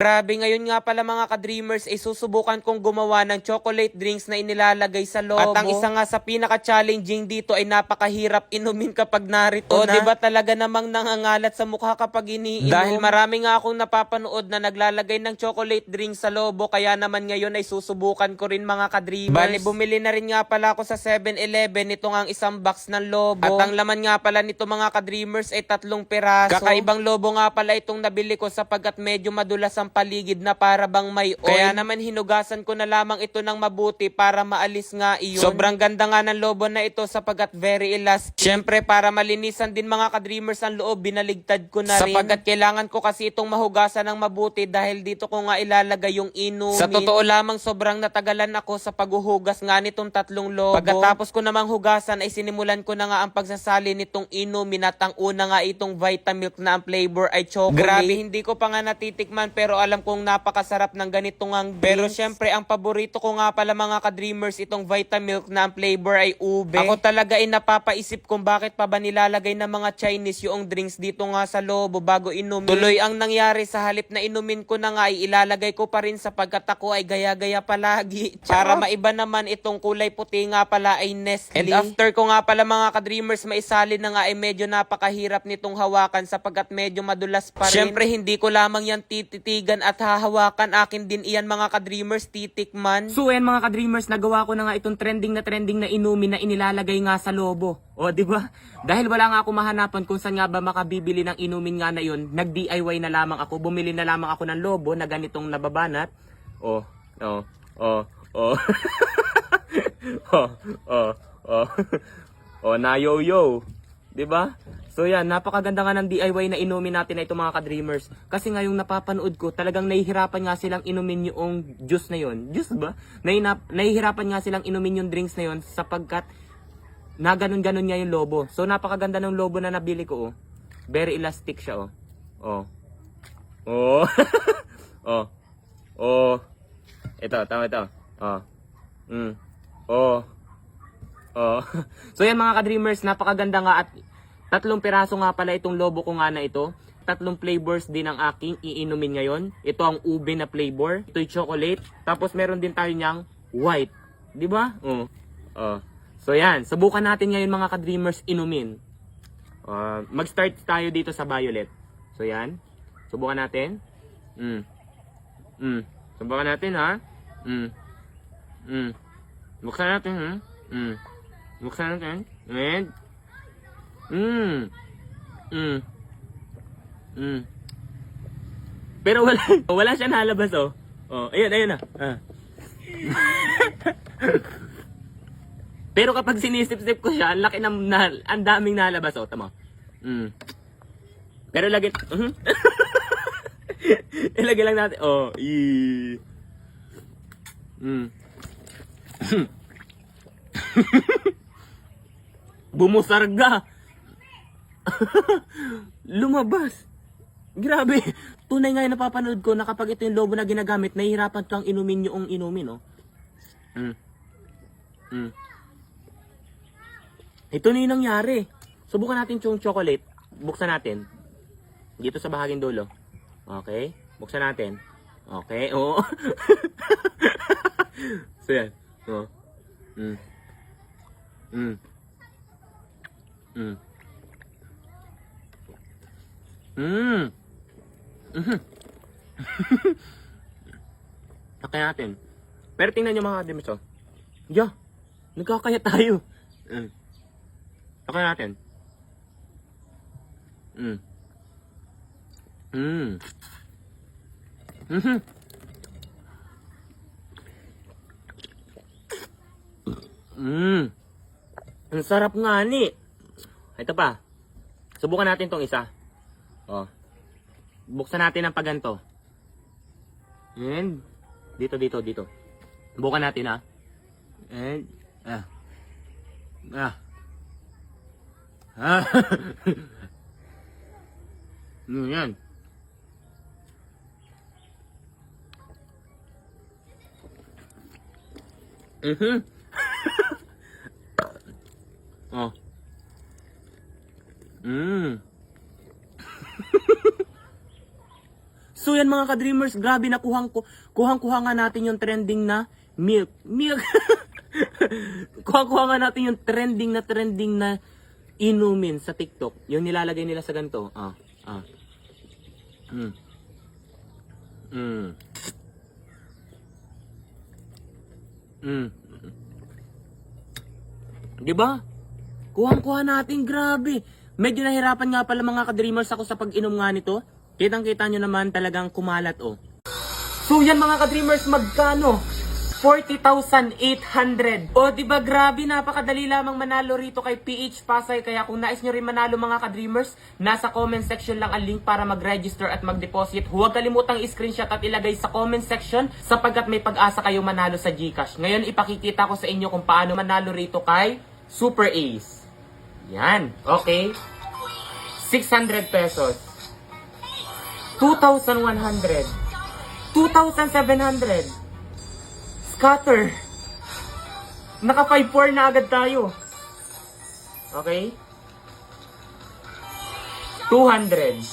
Grabe, ngayon nga pala mga ka-dreamers ay susubukan kong gumawa ng chocolate drinks na inilalagay sa lobo. At ang isa nga sa pinaka-challenging dito ay napakahirap inumin kapag narito na. O diba talaga namang nangangalat sa mukha kapag iniinom? Dahil marami nga akong napapanood na naglalagay ng chocolate drinks sa lobo, kaya naman ngayon ay susubukan ko rin mga ka-dreamers. Bali, bumili na rin nga pala ako sa 7-Eleven nito nga ang isang box ng lobo. At ang laman nga pala nito mga ka-dreamers ay 3 piraso. Kakaibang lobo nga pala itong nabili ko sapagkat medyo madulas ang paligid na para bang may oil. Kaya naman hinugasan ko na lamang ito ng mabuti para maalis nga iyon. Sobrang ganda nga ng lobo na ito sapagkat very elastic. Syempre para malinisan din mga ka-dreamers ang loob, binaligtad ko na rin. Sapagkat kailangan ko kasi itong mahugasan ng mabuti dahil dito ko nga ilalagay yung inumin. Sa totoo lamang sobrang natagalan ako sa paghuhugas nga nitong 3 lobo. Pagkatapos ko namang hugasan ay sinimulan ko na nga ang pagsasali nitong inumin at ang una nga itong Vitamilk na ang flavor ay chocolate. Grabe, hindi ko pa nga natitikman pero alam kong napakasarap ng ganitong ang drinks. Pero syempre ang paborito ko nga pala mga ka-dreamers itong Vitamilk na ang flavor ay ube. Ako talaga ay napapaisip kung bakit pa ba nilalagay ng mga Chinese yung drinks dito nga sa lobo bago inumin. Tuloy ang nangyari, sa halip na inumin ko na nga ay ilalagay ko pa rin sapagkat ako ay gaya-gaya palagi. Para maiba naman itong kulay puti nga pala ay Nestle. And after ko nga pala mga ka-dreamers maisali na nga ay medyo napakahirap nitong hawakan sapagkat medyo madulas pa rin. Syempre hindi ko lamang yan tititigan at hahawakan, akin din iyan mga ka-dreamers, titikman. So ayan mga ka-dreamers, nagawa ko na nga itong trending na inumin na inilalagay nga sa lobo. O di ba? Dahil wala nga ako mahanapan kung saan nga ba makabibili ng inumin nga na yun, nag-DIY na lamang ako, bumili na lamang ako ng lobo na ganitong nababanat. O na yo-yo. Di ba? So yan, napakaganda nga ng DIY na inumin natin na ito mga ka-dreamers. Kasi ngayong napapanood ko, talagang nahihirapan nga silang inumin yung juice na yun. Juice ba? Nahihirapan nga silang inumin yung drinks na yun sapagkat na ganun-ganun nga yung lobo. So napakaganda ng lobo na nabili ko. Oh. Very elastic siya. Ito, tama ito. So yan mga ka-dreamers, napakaganda nga at 3 piraso nga pala itong lobo ko nga na ito. 3 flavors din ang aking iinumin ngayon. Ito ang ube na flavor. Ito yung chocolate. Tapos meron din tayo niyang white. Di ba? So yan. Subukan natin ngayon mga ka-dreamers inumin. Mag-start tayo dito sa violet. So yan. Subukan natin. Subukan natin ha. Buksan natin ha. Buksan natin. And pero wala siya nalabas oh. Ayun na. Pero kapag sinisip-sip ko siya, ang laki ang daming nalabas oh, tama. Pero lagi ilagay lang natin. Bumusarga. Lumabas. Grabe. Tunay nga yung napapanood ko na kapag ito yung lobo na ginagamit, nahihirapan kang inumin yung inumin, oh. Ito na yung nangyari. Subukan natin yung chocolate. Buksan natin. Dito sa bahaging dulo. Okay. Buksan natin. Okay. Oo. So yan. Okay natin. Pero tingnan nyo mga ka-dreamers, oh. Nagkakaya tayo. Okay natin. Ang sarap nga ni. Ito pa. Subukan natin tong isa. Buksan natin ang paganto. And dito. Subukan natin ha. And yan. So yan mga ka-dreamers, grabe na kuhang-kuha nga natin yung trending na milk. Kuha nga natin yung trending na inumin sa TikTok. Yung nilalagay nila sa ganito. Diba? Kuhang-kuha natin, grabe. Medyo nahirapan nga pala mga ka-dreamers ako sa pag-inom nga nito. Kitang-kita nyo naman talagang kumalat So yan mga ka-dreamers, magkano? 40,800. O diba grabe, napakadali lamang manalo rito kay PH Pasay. Kaya kung nais nyo rin manalo mga ka-dreamers, nasa comment section lang ang link para mag-register at mag-deposit. Huwag kalimutang i-screenshot at ilagay sa comment section sapagkat may pag-asa kayong manalo sa GCash. Ngayon ipakikita ko sa inyo kung paano manalo rito kay Super Ace. Yan, okay. 600 pesos. 2,100. 2,700. Scatter. Naka 5-4 na agad tayo. Okay. 200.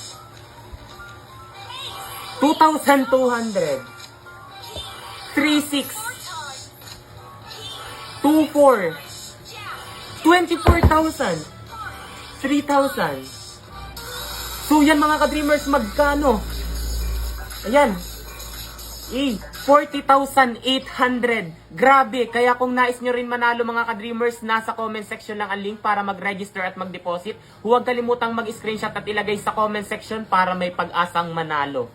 2,200. 3,6. 2,4. 24,000. 3,000. So yan mga ka-dreamers, magkano? Ayan. 40,800. Grabe. Kaya kung nais nyo rin manalo mga ka-dreamers, nasa comment section lang ang link para mag-register at mag-deposit. Huwag kalimutang mag-screenshot at ilagay sa comment section para may pag-asang manalo.